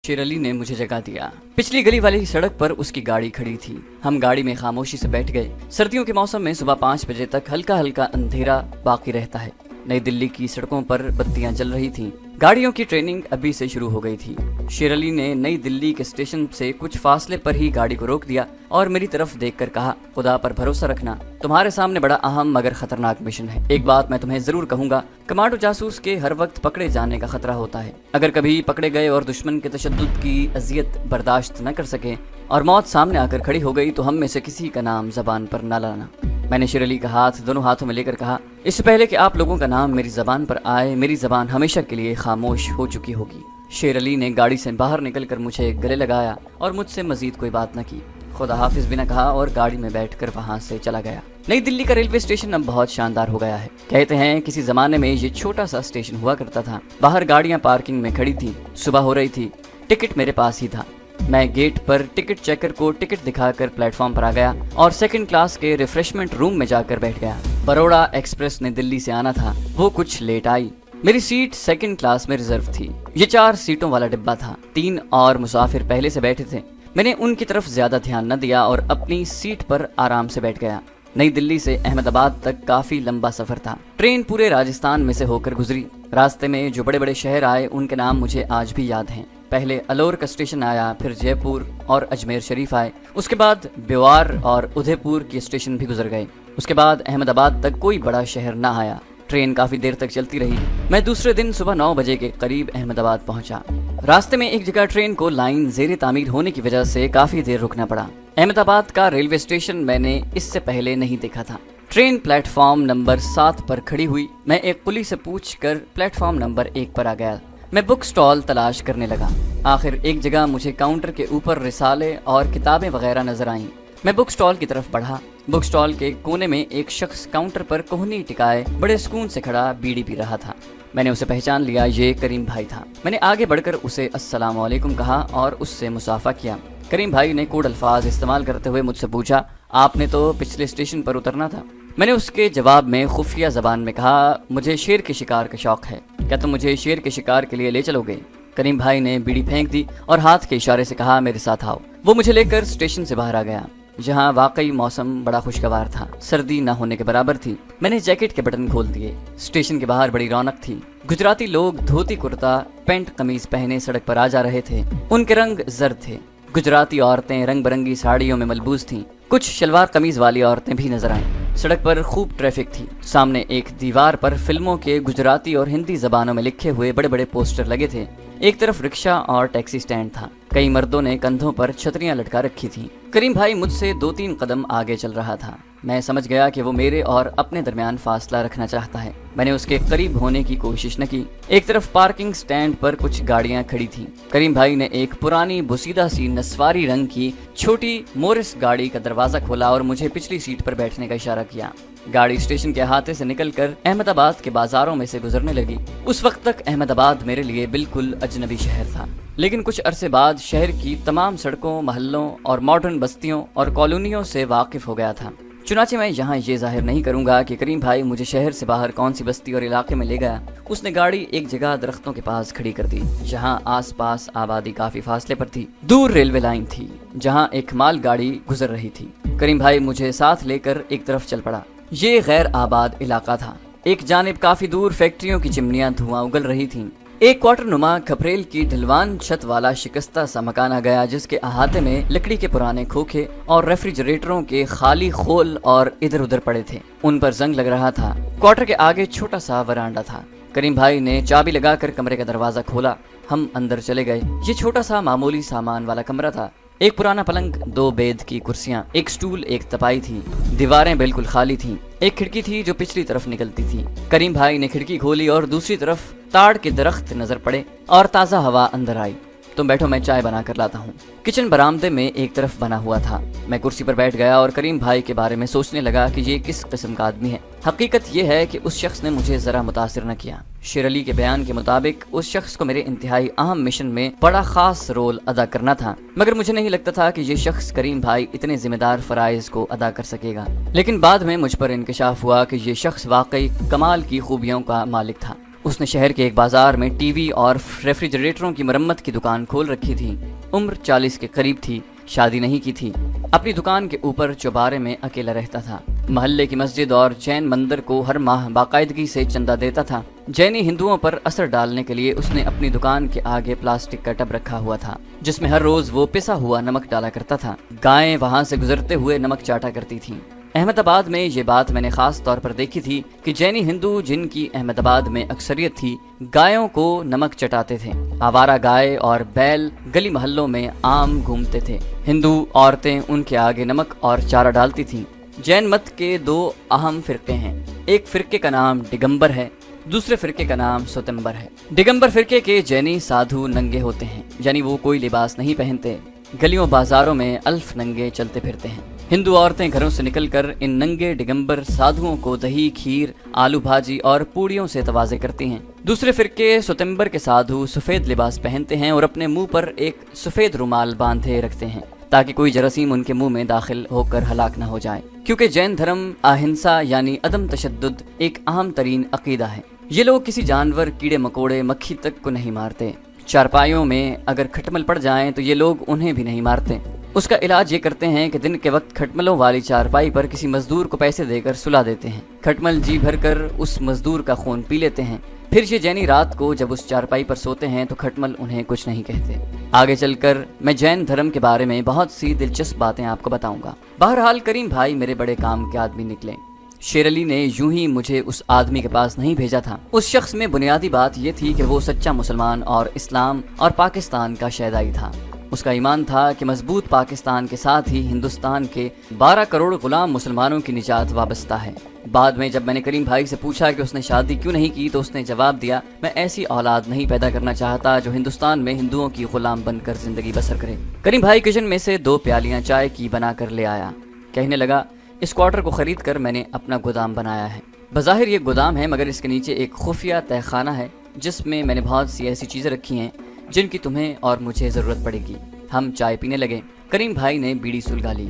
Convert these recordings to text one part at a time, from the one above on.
شیر علی نے مجھے جگا دیا۔ پچھلی گلی والی سڑک پر اس کی گاڑی کھڑی تھی۔ ہم گاڑی میں خاموشی سے بیٹھ گئے۔ سردیوں کے موسم میں صبح 5 بجے تک ہلکا ہلکا اندھیرا باقی رہتا ہے۔ نئی دلی کی سڑکوں پر بتیاں جل رہی تھیں۔ گاڑیوں کی ٹریننگ ابھی سے شروع ہو گئی تھی۔ شیر علی نے نئی دلی کے اسٹیشن سے کچھ فاصلے پر ہی گاڑی کو روک دیا اور میری طرف دیکھ کر کہا، خدا پر بھروسہ رکھنا، تمہارے سامنے بڑا اہم مگر خطرناک مشن ہے۔ ایک بات میں تمہیں ضرور کہوں گا، کمانڈو جاسوس کے ہر وقت پکڑے جانے کا خطرہ ہوتا ہے۔ اگر کبھی پکڑے گئے اور دشمن کے تشدد کی اذیت برداشت نہ کر سکے اور موت سامنے آ کر کھڑی ہو گئی تو ہم میں سے کسی کا نام زبان پر نہ لانا۔ میں نے شیر علی کا ہاتھ دونوں ہاتھوں میں لے کر کہا، اس سے پہلے کہ آپ لوگوں کا نام میری زبان پر آئے، میری زبان ہمیشہ کے لیے خاموش ہو چکی ہوگی۔ شیر علی نے گاڑی سے باہر نکل کر مجھے گلے لگایا اور مجھ سے مزید کوئی بات نہ کی۔ خدا حافظ بھی نہ کہا اور گاڑی میں بیٹھ کر وہاں سے چلا گیا۔ نئی دلی کا ریلوے اسٹیشن اب بہت شاندار ہو گیا ہے۔ کہتے ہیں کسی زمانے میں یہ چھوٹا سا اسٹیشن ہوا کرتا تھا۔ باہر گاڑیاں پارکنگ میں کھڑی تھیں۔ صبح ہو رہی تھی۔ ٹکٹ میرے پاس ہی تھا۔ میں گیٹ پر ٹکٹ چیکر کو ٹکٹ دکھا کر پلیٹ فارم پر آ گیا اور سیکنڈ کلاس کے ریفریشمنٹ روم میں جا کر بیٹھ گیا۔ بروڑا ایکسپریس نے دلی سے آنا تھا۔ وہ کچھ لیٹ آئی۔ میری سیٹ سیکنڈ کلاس میں ریزرو تھی۔ یہ 4 سیٹوں والا ڈبہ تھا۔ 3 اور مسافر پہلے سے بیٹھے تھے۔ میں نے ان کی طرف زیادہ دھیان نہ دیا اور اپنی سیٹ پر آرام سے بیٹھ گیا۔ نئی دلی سے احمد آباد تک کافی لمبا سفر تھا۔ ٹرین پورے راجستھان میں سے ہو کر گزری۔ راستے میں جو بڑے بڑے شہر آئے ان کے نام مجھے آج بھی یاد ہیں۔ پہلے الور کا اسٹیشن آیا، پھر جے پور اور اجمیر شریف آئے، اس کے بعد بیوار اور ادھے پور کے اسٹیشن بھی گزر گئے۔ اس کے بعد احمد آباد تک کوئی بڑا شہر نہ آیا۔ ٹرین کافی دیر تک چلتی رہی۔ میں دوسرے دن صبح 9 بجے کے قریب احمد آباد پہنچا۔ راستے میں ایک جگہ ٹرین کو لائن زیر تعمیر ہونے کی وجہ سے کافی دیر رکنا پڑا۔ احمد آباد کا ریلوے اسٹیشن میں نے اس سے پہلے نہیں دیکھا تھا۔ ٹرین پلیٹ فارم نمبر 7 پر کھڑی ہوئی۔ میں ایک قلی سے پوچھ کر پلیٹ فارم نمبر 1 پر آ گیا۔ میں بک سٹال تلاش کرنے لگا۔ آخر ایک جگہ مجھے کاؤنٹر کے اوپر رسالے اور کتابیں وغیرہ نظر آئیں۔ میں بک سٹال کی طرف بڑھا۔ بک سٹال کے کونے میں ایک شخص کاؤنٹر پر کوہنی ٹکائے بڑے سکون سے کھڑا بیڑی پی رہا تھا۔ میں نے اسے پہچان لیا، یہ کریم بھائی تھا۔ میں نے آگے بڑھ کر اسے السلام علیکم کہا اور اس سے مصافحہ کیا۔ کریم بھائی نے کوڈ الفاظ استعمال کرتے ہوئے مجھ سے پوچھا، آپ نے تو پچھلے اسٹیشن پر اترنا تھا۔ میں نے اس کے جواب میں خفیہ زبان میں کہا، مجھے شیر کے شکار کا شوق ہے، کیا تم مجھے شیر کے شکار کے لیے لے چلو گے؟ کریم بھائی نے بیڑی پھینک دی اور ہاتھ کے اشارے سے کہا، میرے ساتھ آؤ۔ وہ مجھے لے کر اسٹیشن سے باہر آ گیا، جہاں واقعی موسم بڑا خوشگوار تھا۔ سردی نہ ہونے کے برابر تھی۔ میں نے جیکٹ کے بٹن کھول دیے۔ اسٹیشن کے باہر بڑی رونق تھی۔ گجراتی لوگ دھوتی کرتا پینٹ قمیض پہنے سڑک پر آ جا رہے تھے۔ ان کے رنگ زرد تھے۔ گجراتی عورتیں رنگ برنگی ساڑیوں میں ملبوس تھیں۔ کچھ شلوار قمیض والی عورتیں بھی نظر آئیں۔ سڑک پر خوب ٹریفک تھی۔ سامنے ایک دیوار پر فلموں کے گجراتی اور ہندی زبانوں میں لکھے ہوئے بڑے بڑے پوسٹر لگے تھے۔ ایک طرف رکشہ اور ٹیکسی سٹینڈ تھا۔ کئی مردوں نے کندھوں پر چھتریاں لٹکا رکھی تھیں۔ کریم بھائی مجھ سے 2-3 قدم آگے چل رہا تھا۔ میں سمجھ گیا کہ وہ میرے اور اپنے درمیان فاصلہ رکھنا چاہتا ہے۔ میں نے اس کے قریب ہونے کی کوشش نہ کی۔ ایک طرف پارکنگ سٹینڈ پر کچھ گاڑیاں کھڑی تھیں۔ کریم بھائی نے ایک پرانی بوسیدہ سی نسواری رنگ کی چھوٹی مورس گاڑی کا دروازہ کھولا اور مجھے پچھلی سیٹ پر بیٹھنے کا اشارہ کیا۔ گاڑی اسٹیشن کے احاطے سے نکل کر احمد آباد کے بازاروں میں سے گزرنے لگی۔ اس وقت تک احمد آباد میرے لیے بالکل اجنبی شہر تھا، لیکن کچھ عرصے بعد شہر کی تمام سڑکوں، محلوں اور ماڈرن بستیوں اور کالونیوں سے واقف ہو گیا تھا۔ چنانچہ میں یہاں یہ ظاہر نہیں کروں گا کہ کریم بھائی مجھے شہر سے باہر کون سی بستی اور علاقے میں لے گیا۔ اس نے گاڑی ایک جگہ درختوں کے پاس کھڑی کر دی، جہاں آس پاس آبادی کافی فاصلے پر تھی۔ دور ریلوے لائن تھی، جہاں ایک مال گاڑی گزر رہی تھی۔ کریم بھائی مجھے ساتھ لے کر ایک طرف چل پڑا۔ یہ غیر آباد علاقہ تھا۔ ایک جانب کافی دور فیکٹریوں کی چمنیاں دھواں اگل رہی تھیں۔ ایک کوارٹر نما کھپریل کی ڈھلوان چھت والا شکستہ سا مکان آ گیا، جس کے احاطے میں لکڑی کے پرانے کھوکھے اور ریفریجریٹروں کے خالی خول اور ادھر ادھر پڑے تھے۔ ان پر زنگ لگ رہا تھا۔ کوارٹر کے آگے چھوٹا سا ورانڈا تھا۔ کریم بھائی نے چابی لگا کر کمرے کا دروازہ کھولا۔ ہم اندر چلے گئے۔ یہ چھوٹا سا معمولی سامان والا کمرہ تھا۔ ایک پرانا پلنگ، 2 بید کی کرسیاں، ایک سٹول، ایک تپائی تھی۔ دیواریں بالکل خالی تھیں۔ ایک کھڑکی تھی جو پچھلی طرف نکلتی تھی۔ کریم بھائی نے کھڑکی کھولی اور دوسری طرف تاڑ کے درخت نظر پڑے اور تازہ ہوا اندر آئی۔ تم بیٹھو، میں چائے بنا کر لاتا ہوں۔ کچن برآمدے میں ایک طرف بنا ہوا تھا۔ میں کرسی پر بیٹھ گیا اور کریم بھائی کے بارے میں سوچنے لگا کہ یہ کس قسم کا آدمی ہے۔ حقیقت یہ ہے کہ اس شخص نے مجھے ذرا متاثر نہ کیا۔ شیر علی کے بیان کے مطابق اس شخص کو میرے انتہائی اہم مشن میں بڑا خاص رول ادا کرنا تھا، مگر مجھے نہیں لگتا تھا کہ یہ شخص کریم بھائی اتنے ذمہ دار فرائض کو ادا کر سکے گا۔ لیکن بعد میں مجھ پر انکشاف ہوا کہ یہ شخص واقعی کمال کی خوبیوں کا مالک تھا۔ उसने शहर के एक बाजार में टीवी और रेफ्रिजरेटरों की मरम्मत की दुकान खोल रखी थी। उम्र 40 के करीब थी, शादी नहीं की थी। अपनी दुकान के ऊपर चौबारे में अकेला रहता था। महल्ले की मस्जिद और जैन मंदिर को हर माह बाकायदगी से चंदा देता था। जैनी हिंदुओं पर असर डालने के लिए उसने अपनी दुकान के आगे प्लास्टिक का टब रखा हुआ था, जिसमें हर रोज वो पिसा हुआ नमक डाला करता था। गायें वहां से गुजरते हुए नमक चाटा करती थीं। अहमदाबाद में ये बात मैंने खास तौर पर देखी थी कि जैनी हिंदू, जिनकी अहमदाबाद में अक्सरियत थी, गायों को नमक चटाते थे। आवारा गाय और बैल गली मोहल्लों में आम घूमते थे। हिंदू औरतें उनके आगे नमक और चारा डालती थीं। जैन मत के दो अहम फिरके हैं। एक फिरके का नाम दिगंबर है, दूसरे फिरके का नाम स्वतंबर है। दिगंबर फिरके के जैनी साधु नंगे होते हैं, यानी वो कोई लिबास नहीं पहनते। गलियों बाजारों में अल्फ नंगे चलते फिरते हैं। हिंदू औरतें घरों से निकलकर इन नंगे दिगंबर साधुओं को दही, खीर, आलू भाजी और पूड़ियों से तवाज़े करती हैं। दूसरे फिरके स्वतंबर के साधु सफेद लिबास पहनते हैं और अपने मुंह पर एक सफेद रुमाल बांधे रखते हैं, ताकि कोई जरासीम उनके मुंह में दाखिल होकर हलाक न हो जाए। क्योंकि जैन धर्म अहिंसा यानी अदम तशद्दुद एक अहम तरीन अकीदा है। ये लोग किसी जानवर, कीड़े मकोड़े, मक्खी तक को नहीं मारते। चारपाइयों में अगर खटमल पड़ जाएं तो ये लोग उन्हें भी नहीं मारते। उसका इलाज ये करते हैं कि दिन के वक्त खटमलों वाली चारपाई पर किसी मजदूर को पैसे देकर सुला देते हैं। खटमल जी भर कर उस मजदूर का खून पी लेते हैं। फिर ये जैनी रात को जब उस चारपाई पर सोते हैं तो खटमल उन्हें कुछ नहीं कहते। आगे चलकर मैं जैन धर्म के बारे में बहुत सी दिलचस्प बातें आपको बताऊंगा। बहरहाल करीम भाई मेरे बड़े काम के आदमी निकले। शेर अली ने यूं ही मुझे उस आदमी के पास नहीं भेजा था। उस शख्स में बुनियादी बात यह थी कि वो सच्चा मुसलमान और इस्लाम और पाकिस्तान का शहदाई था। उसका ईमान था कि मजबूत पाकिस्तान के साथ ही हिंदुस्तान के 12 करोड़ गुलाम मुसलमानों की निजात वाबस्ता है। बाद में जब मैंने करीम भाई से पूछा कि उसने शादी क्यों नहीं की, तो उसने जवाब दिया, मैं ऐसी औलाद नहीं पैदा करना चाहता जो हिंदुस्तान में हिंदुओं की गुलाम बनकर जिंदगी बसर करे। करीम भाई किचन में से 2 प्यालियां चाय की बना कर ले आया। कहने लगा, इस क्वार्टर को खरीद कर मैंने अपना गोदाम बनाया है। बज़ाहिर ये गोदाम है, मगर इसके नीचे एक खुफिया तहखाना है जिसमें मैंने बहुत सी ऐसी चीज़ें रखी हैं जिनकी तुम्हें और मुझे ज़रूरत पड़ेगी। हम चाय पीने लगे। करीम भाई ने बीड़ी सुलगा ली।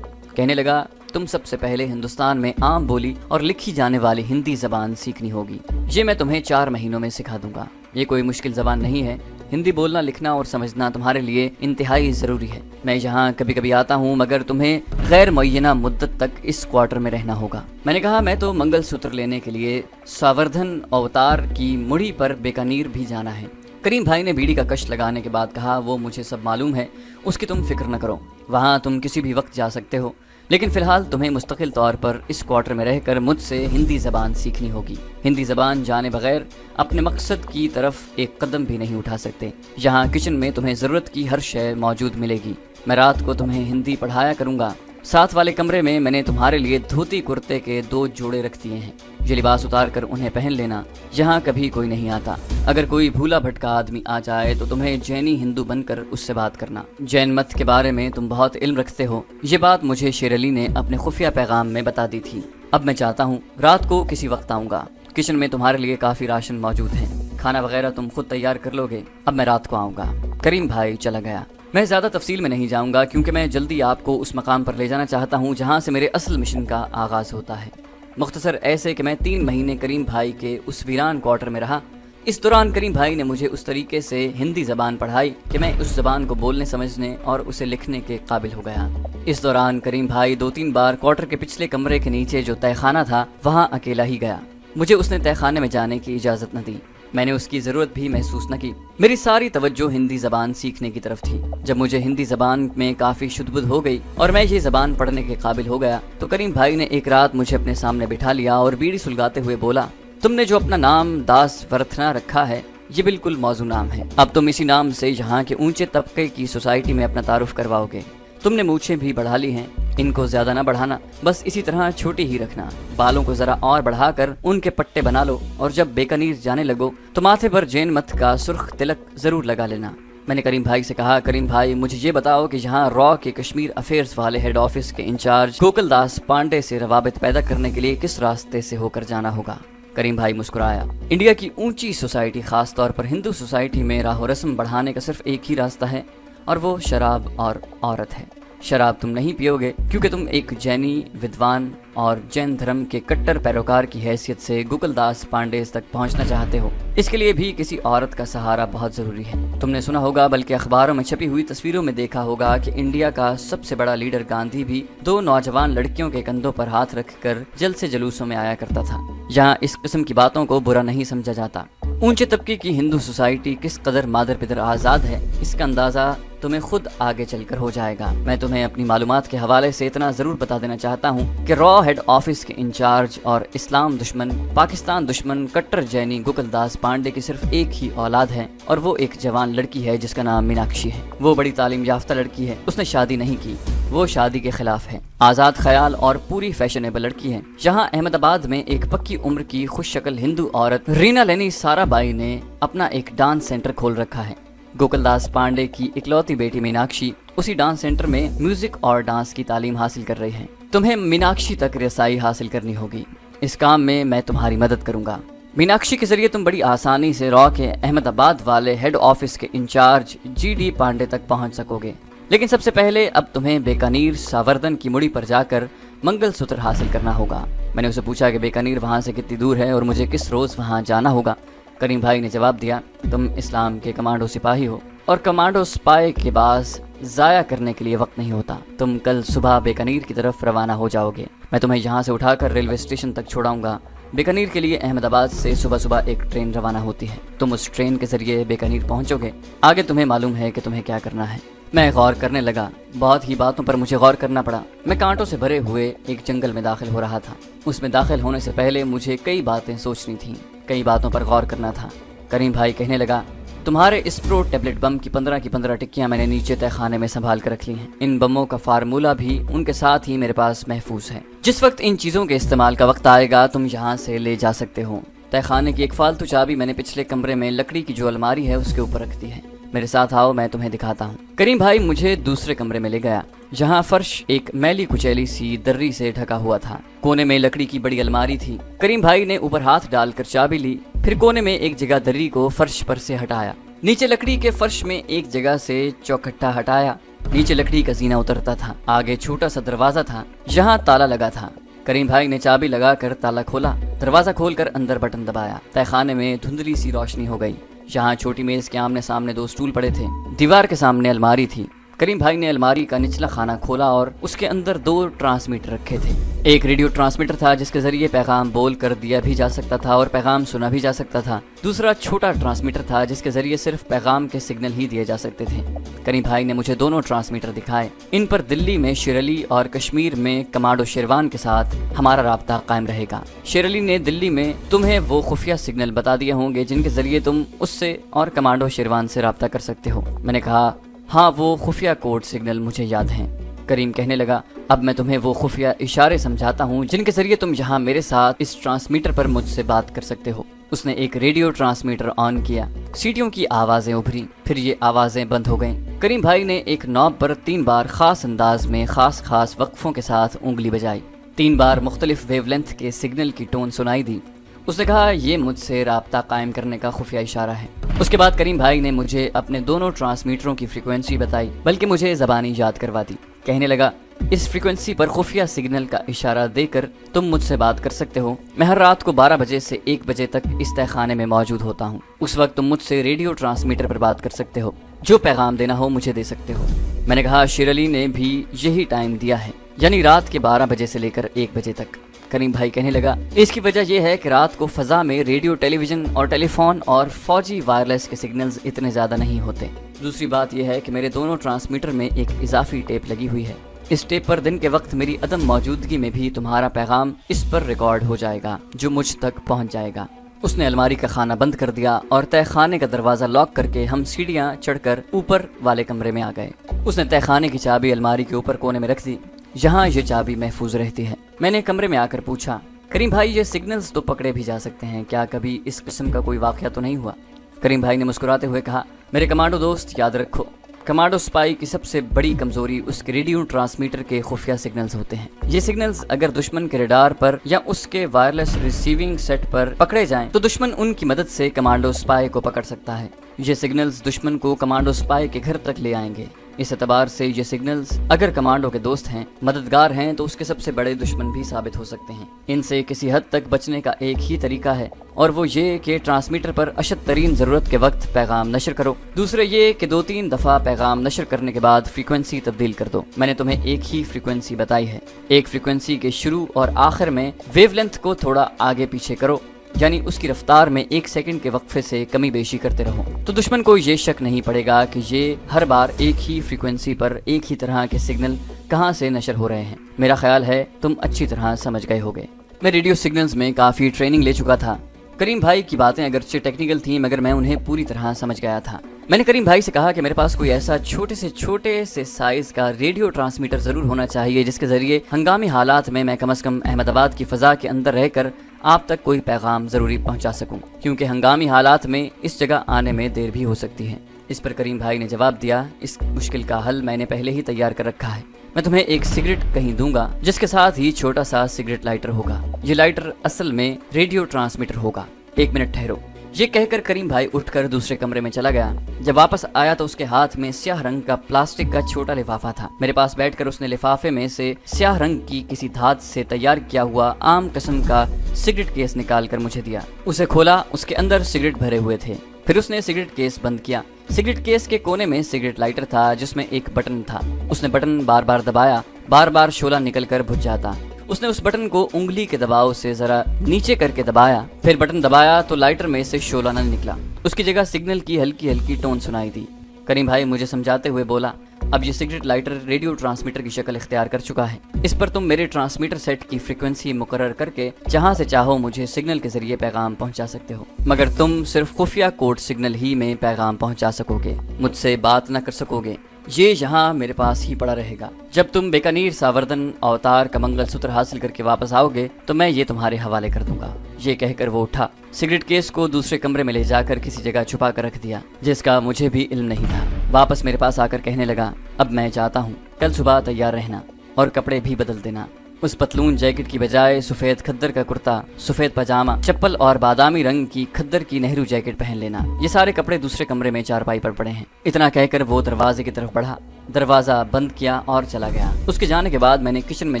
कहने लगा, तुम सबसे पहले हिंदुस्तान में आम बोली और लिखी जाने वाली हिंदी ज़बान सीखनी होगी। ये मैं तुम्हें 4 महीनों में सिखा दूंगा। ये कोई मुश्किल ज़बान नहीं है। हिंदी बोलना, लिखना और समझना तुम्हारे लिए इंतहाई ज़रूरी है। मैं यहाँ कभी कभी आता हूँ, मगर तुम्हें गैर मुअय्यना मुद्दत तक इस क्वार्टर में रहना होगा। मैंने कहा, मैं तो मंगल सूत्र लेने के लिए सावर्धन अवतार की मुड़ी पर बीकानेर भी जाना है। करीम भाई ने बीड़ी का कश लगाने के बाद कहा, वो मुझे सब मालूम है, उसकी तुम फिक्र न करो। वहाँ तुम किसी भी वक्त जा सकते हो, लेकिन फ़िलहाल तुम्हें मुस्तकिल तौर पर इस क्वार्टर में रहकर मुझसे हिंदी ज़बान सीखनी होगी। हिंदी ज़बान जाने बगैर अपने मकसद की तरफ एक कदम भी नहीं उठा सकते। यहाँ किचन में तुम्हें ज़रूरत की हर शय मौजूद मिलेगी। मैं रात को तुम्हें हिंदी पढ़ाया करूँगा। साथ वाले कमरे में मैंने तुम्हारे लिए धोती कुर्ते के 2 जोड़े रख दिए हैं। ये लिबास उतार कर उन्हें पहन लेना। यहाँ कभी कोई नहीं आता। अगर कोई भूला भटका आदमी आ जाए तो तुम्हें जैनी हिंदू बनकर उससे बात करना। जैन मत के बारे में तुम बहुत इल्म रखते हो। ये बात मुझे शेर अली ने अपने खुफिया पैगाम में बता दी थी। अब मैं चाहता हूँ रात को किसी वक्त आऊँगा। किचन में तुम्हारे लिए काफ़ी राशन मौजूद है। खाना वगैरह तुम खुद तैयार कर लोगे। अब मैं रात को आऊँगा। करीम भाई चला गया। मैं ज़्यादा तफसील में नहीं जाऊँगा, क्योंकि मैं जल्दी आपको उस मकाम पर ले जाना चाहता हूँ जहाँ से मेरे असल मिशन का आगाज़ होता है। मुख्तसर ऐसे कि मैं 3 महीने करीम भाई के उस वीरान क्वार्टर में रहा। इस दौरान करीम भाई ने मुझे उस तरीके से हिंदी ज़बान पढ़ाई कि मैं उस ज़बान को बोलने, समझने और उसे लिखने के काबिल हो गया। इस दौरान करीम भाई 2-3 बार क्वार्टर के पिछले कमरे के नीचे जो तहखाना था वहाँ अकेला ही गया। मुझे उसने तहखाने में जाने की इजाज़त न दी। मैंने उसकी ज़रूरत भी महसूस न की। मेरी सारी तवज्जो हिंदी ज़बान सीखने की तरफ थी। जब मुझे हिंदी ज़बान में काफ़ी शुद्ध हो गई और मैं ये ज़बान पढ़ने के काबिल हो गया, तो करीम भाई ने एक रात मुझे अपने सामने बिठा लिया और बीड़ी सुलगाते हुए बोला, तुमने जो अपना नाम दास वर्थना रखा है, ये बिल्कुल मौजू नाम है। अब तुम इसी नाम से यहाँ के ऊंचे तबके की सोसाइटी में अपना तारुफ करवाओगे। तुमने मूछें भी बढ़ा ली हैं, इनको ज्यादा ना बढ़ाना, बस इसी तरह छोटी ही रखना। बालों को जरा और बढ़ाकर उनके पट्टे बना लो और जब बीकानेर जाने लगो तो माथे पर जैन मत का सुर्ख तिलक जरूर लगा लेना। मैंने करीम भाई से कहा, करीम भाई मुझे ये बताओ कि यहाँ रॉ के कश्मीर अफेयर्स वाले हेड ऑफिस के इंचार्ज गोकुल दास पांडे से रवाबित पैदा करने के लिए किस रास्ते से होकर जाना होगा। करीम भाई मुस्कुराया। इंडिया की ऊंची सोसाइटी, खास तौर पर हिंदू सोसाइटी में राह रस्म बढ़ाने का सिर्फ एक ही रास्ता है और वो शराब और औरत है। शराब तुम नहीं पियोगे क्योंकि तुम एक जैनी विद्वान और जैन धर्म के कट्टर पैरोकार की हैसियत से गोकुलदास पांडे तक पहुंचना चाहते हो। इसके लिए भी किसी औरत का सहारा बहुत जरूरी है। तुमने सुना होगा, बल्कि अखबारों में छपी हुई तस्वीरों में देखा होगा कि इंडिया का सबसे बड़ा लीडर गांधी भी 2 नौजवान लड़कियों के कंधों पर हाथ रखकर जलसे जुलूसों में आया करता था। यहाँ इस किस्म की बातों को बुरा नहीं समझा जाता। ऊंचे तबके की हिंदू सोसाइटी किस कदर मादर पिदर आज़ाद है, इसका अंदाज़ा तुम्हें खुद आगे चलकर हो जाएगा। मैं तुम्हें अपनी मालूमात के हवाले से इतना ज़रूर बता देना चाहता हूँ कि रॉ हेड ऑफिस के इंचार्ज और इस्लाम दुश्मन, पाकिस्तान दुश्मन, कट्टर जैनी गोकुलदास पांडे की सिर्फ एक ही औलाद है, और वो एक जवान लड़की है जिसका नाम मीनाक्षी है। वो बड़ी तालीम याफ्ता लड़की है, उसने शादी नहीं की, वो शादी के खिलाफ है, आज़ाद ख्याल और पूरी फैशनेबल लड़की है। जहाँ अहमदाबाद में एक पक्की उम्र की खुश शक्ल हिंदू औरत रीना लेनी साराबाई ने अपना एक डांस सेंटर खोल रखा है। गोकुलदास पांडे की इकलौती बेटी मीनाक्षी उसी डांस सेंटर में म्यूजिक और डांस की तालीम हासिल कर रही है। तुम्हें मीनाक्षी तक रसाई हासिल करनी होगी। इस काम में मैं तुम्हारी मदद करूंगा। मीनाक्षी के जरिए तुम बड़ी आसानी से रॉ के अहमदाबाद वाले हेड ऑफिस के इंचार्ज GD पांडे तक पहुंच सकोगे। लेकिन सबसे पहले अब तुम्हें बीकानेर सावर्धन की मुड़ी पर जाकर मंगलसूत्र हासिल करना होगा। मैंने उसे पूछा कि बीकानेर वहाँ से कितनी दूर है और मुझे किस रोज़ वहाँ जाना होगा। करीम भाई ने जवाब दिया, तुम इस्लाम के कमांडो सिपाही हो और कमांडो स्पाई के पास ज़ाया करने के लिए वक्त नहीं होता। तुम कल सुबह बीकानेर की तरफ रवाना हो जाओगे। मैं तुम्हें यहाँ से उठाकर रेलवे स्टेशन तक छोड़ाऊंगा। बीकानेर के लिए अहमदाबाद से सुबह सुबह एक ट्रेन रवाना होती है। तुम उस ट्रेन के जरिए बीकानेर पहुँचोगे। आगे तुम्हें मालूम है कि तुम्हें क्या करना है। मैं गौर करने लगा। बहुत ही बातों पर मुझे गौर करना पड़ा। मैं कांटों से भरे हुए एक जंगल में दाखिल हो रहा था। उसमें दाखिल होने से पहले मुझे कई बातें सोचनी थीं, कई बातों पर गौर करना था। करीम भाई कहने लगा, तुम्हारे इस प्रो टैबलेट बम की 15 की 15 टिक्कियाँ मैंने नीचे तहखाने में संभाल कर रख ली हैं। इन बमों का फार्मूला भी उनके साथ ही मेरे पास महफूज है। जिस वक्त इन चीज़ों के इस्तेमाल का वक्त आएगा तुम यहाँ से ले जा सकते हो। तहखाने की एक फालतू चाबी मैंने पिछले कमरे में लकड़ी की जो अलमारी है उसके ऊपर रख दी है। मेरे साथ आओ, मैं तुम्हें दिखाता हूँ। करीम भाई मुझे दूसरे कमरे में ले गया, जहाँ फर्श एक मैली कुचैली सी दर्री से ढका हुआ था। कोने में लकड़ी की बड़ी अलमारी थी। करीम भाई ने ऊपर हाथ डालकर चाबी ली, फिर कोने में एक जगह दर्री को फर्श पर से हटाया। नीचे लकड़ी के फर्श में एक जगह से चौखट्टा हटाया। नीचे लकड़ी का जीना उतरता था। आगे छोटा सा दरवाजा था, जहाँ ताला लगा था। करीम भाई ने चाबी लगाकर ताला खोला, दरवाजा खोलकर अंदर बटन दबाया। तहखाने में धुंधली सी रोशनी हो गई। यहाँ छोटी मेज के आमने सामने 2 स्टूल पड़े थे। दीवार के सामने अलमारी थी। करीम भाई ने अलमारी का निचला खाना खोला और उसके अंदर 2 ट्रांसमीटर रखे थे। एक रेडियो ट्रांसमीटर था जिसके जरिए पैगाम बोल कर दिया भी जा सकता था और पैगाम सुना भी जा सकता था। दूसरा छोटा ट्रांसमीटर था जिसके जरिए सिर्फ पैगाम के सिग्नल ही दिए जा सकते थे। करीम भाई ने मुझे दोनों ट्रांसमीटर दिखाए। इन पर दिल्ली में शेर अली और कश्मीर में कमांडो शेरवान के साथ हमारा राब्ता कायम रहेगा। शेर अली ने दिल्ली में तुम्हें वो खुफिया सिग्नल बता दिए होंगे जिनके जरिए तुम उससे और कमांडो शेरवान से राब्ता कर सकते हो। मैंने कहा, हाँ, वो खुफिया कोड सिग्नल मुझे याद हैं। करीम कहने लगा, अब मैं तुम्हें वो खुफिया इशारे समझाता हूँ जिनके जरिए तुम यहाँ मेरे साथ इस ट्रांसमीटर पर मुझसे बात कर सकते हो। उसने एक रेडियो ट्रांसमीटर ऑन किया। सीटियों की आवाजें उभरी, फिर ये आवाजें बंद हो गईं। करीम भाई ने एक नॉब पर 3 बार खास अंदाज में खास वक्फों के साथ उंगली बजाई। 3 बार मुख्तलिफ वेवलेंथ के सिग्नल की टोन सुनाई दी। उसने कहा, ये मुझसे राब्ता कायम करने का खुफिया इशारा है। उसके बाद करीम भाई ने मुझे अपने दोनों ट्रांसमीटरों की फ्रीक्वेंसी बताई, बल्कि मुझे ज़बानी याद करवा दी। कहने लगा, इस फ्रीक्वेंसी पर खुफिया सिग्नल का इशारा देकर तुम मुझसे बात कर सकते हो। मैं हर रात को 12 बजे से 1 बजे तक इस तहखाने में मौजूद होता हूँ। उस वक्त तुम मुझसे रेडियो ट्रांसमीटर पर बात कर सकते हो। जो पैगाम देना हो मुझे दे सकते हो। मैंने कहा, शेर अली ने भी यही टाइम दिया है, यानी रात के 12 बजे से लेकर 1 बजे तक। करीम भाई कहने लगा, इसकी वजह यह है कि रात को फजा में रेडियो, टेलीविजन और टेलीफोन और फौजी वायरलेस के सिग्नल्स इतने ज्यादा नहीं होते। दूसरी बात यह है कि मेरे दोनों ट्रांसमीटर में एक इजाफी टेप लगी हुई है। इस टेप पर दिन के वक्त मेरी अदम मौजूदगी में भी तुम्हारा पैगाम इस पर रिकॉर्ड हो जाएगा, जो मुझ तक पहुंच जाएगा। उसने अलमारी का खाना बंद कर दिया और तहखाने का दरवाजा लॉक करके हम सीढ़ियां चढ़कर ऊपर वाले कमरे में आ गए। उसने तहखाने की चाबी अलमारी के ऊपर कोने में रख दी, जहाँ ये चाबी महफूज रहती है। मैंने कमरे में आकर पूछा, करीम भाई, ये सिग्नल्स तो पकड़े भी जा सकते हैं, क्या कभी इस किस्म का कोई वाकया तो नहीं हुआ? करीम भाई ने मुस्कुराते हुए कहा, मेरे कमांडो दोस्त, याद रखो, कमांडो स्पाई की सबसे बड़ी कमजोरी उसके रेडियो ट्रांसमीटर के खुफिया सिग्नल्स होते हैं। ये सिग्नल्स अगर दुश्मन के रडार पर या उसके वायरलेस रिसीविंग सेट पर पकड़े जाएं, तो दुश्मन उनकी मदद से कमांडो स्पाई को पकड़ सकता है। ये सिग्नल्स दुश्मन को कमांडो स्पाई के घर तक ले आएंगे। इस एतबार से ये सिग्नल्स अगर कमांडो के दोस्त हैं, मददगार हैं, तो उसके सबसे बड़े दुश्मन भी साबित हो सकते हैं। इनसे किसी हद तक बचने का एक ही तरीका है और वो ये कि ट्रांसमीटर पर अशद तरीन ज़रूरत के वक्त पैगाम नशर करो। दूसरे ये कि 2-3 दफ़ा पैगाम नशर करने के बाद फ्रीक्वेंसी तब्दील कर दो। मैंने तुम्हें एक ही फ्रीक्वेंसी बताई है। एक फ्रीक्वेंसी के शुरू और आखिर में वेवलेंथ को थोड़ा आगे पीछे करो, यानी उसकी रफ्तार में 1 सेकंड के वक्फे से कमी बेशी करते रहो, तो दुश्मन को ये शक नहीं पड़ेगा कि ये हर बार एक ही फ्रीक्वेंसी पर एक ही तरह के सिग्नल कहाँ से नशर हो रहे हैं। मेरा ख्याल है तुम अच्छी तरह समझ गए होगे। मैं रेडियो सिग्नल्स में काफ़ी ट्रेनिंग ले चुका था। करीम भाई की बातें अगरचे टेक्निकल थीं, मगर मैं उन्हें पूरी तरह समझ गया था। मैंने करीम भाई से कहा कि मेरे पास कोई ऐसा छोटे से साइज का रेडियो ट्रांसमीटर ज़रूर होना चाहिए जिसके ज़रिए हंगामी हालात में मैं कम से कम अहमदाबाद की फ़ज़ा के अंदर रहकर आप तक कोई पैगाम ज़रूरी पहुंचा सकूं, क्योंकि हंगामी हालात में इस जगह आने में देर भी हो सकती है। इस पर करीम भाई ने जवाब दिया, इस मुश्किल का हल मैंने पहले ही तैयार कर रखा है। मैं तुम्हें एक सिगरेट कहीं दूंगा जिसके साथ ही छोटा सा सिगरेट लाइटर होगा। ये लाइटर असल में रेडियो ट्रांसमीटर होगा। 1 मिनट ठहरो। ये कहकर करीम भाई उठकर दूसरे कमरे में चला गया। जब वापस आया तो उसके हाथ में स्याह रंग का प्लास्टिक का छोटा लिफाफा था। मेरे पास बैठकर उसने लिफाफे में से स्याह रंग की किसी धात से तैयार किया हुआ आम किस्म का सिगरेट केस निकाल कर मुझे दिया। उसे खोला, उसके अंदर सिगरेट भरे हुए थे। फिर उसने सिगरेट केस बंद किया। सिगरेट केस के कोने में सिगरेट लाइटर था जिसमें एक बटन था। उसने बटन बार बार दबाया, बार बार शोला निकल कर बुझ जाता। उसने उस बटन को उंगली के दबाव से जरा नीचे करके दबाया, फिर बटन दबाया तो लाइटर में से शोला न निकला। उसकी जगह सिग्नल की हल्की हल्की टोन सुनाई दी। करीम भाई मुझे समझाते हुए बोला, अब ये सिगरेट लाइटर रेडियो ट्रांसमीटर की शक्ल इख्तियार कर चुका है। इस पर तुम मेरे ट्रांसमीटर सेट की फ्रीक्वेंसी मुकर्रर करके जहां से चाहो मुझे सिग्नल के जरिए पैगाम पहुंचा सकते हो, मगर तुम सिर्फ खुफिया कोड सिग्नल ही में पैगाम पहुंचा सकोगे, मुझसे बात न कर सकोगे। ये यहाँ मेरे पास ही पड़ा रहेगा। जब तुम बीकानेर सावर्धन अवतार का मंगलसूत्र हासिल करके वापस आओगे तो मैं ये तुम्हारे हवाले कर दूंगा। ये कहकर वो उठा, सिगरेट केस को दूसरे कमरे में ले जाकर किसी जगह छुपा कर रख दिया, जिसका मुझे भी इल्म नहीं था। वापस मेरे पास आकर कहने लगा, अब मैं चाहता हूँ कल सुबह तैयार रहना और कपड़े भी बदल देना। उस पतलून जैकेट की बजाय सफ़ेद खद्दर का कुर्ता, सफ़ेद पजामा, चप्पल और बादामी रंग की खद्दर की नेहरू जैकेट पहन लेना। ये सारे कपड़े दूसरे कमरे में चारपाई पर पड़े हैं। इतना कहकर वो दरवाजे की तरफ बढ़ा, दरवाजा बंद किया और चला गया। उसके जाने के बाद मैंने किचन में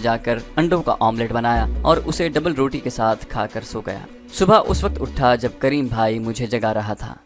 जाकर अंडों का ऑमलेट बनाया और उसे डबल रोटी के साथ खाकर सो गया। सुबह उस वक्त उठा जब करीम भाई मुझे जगा रहा था।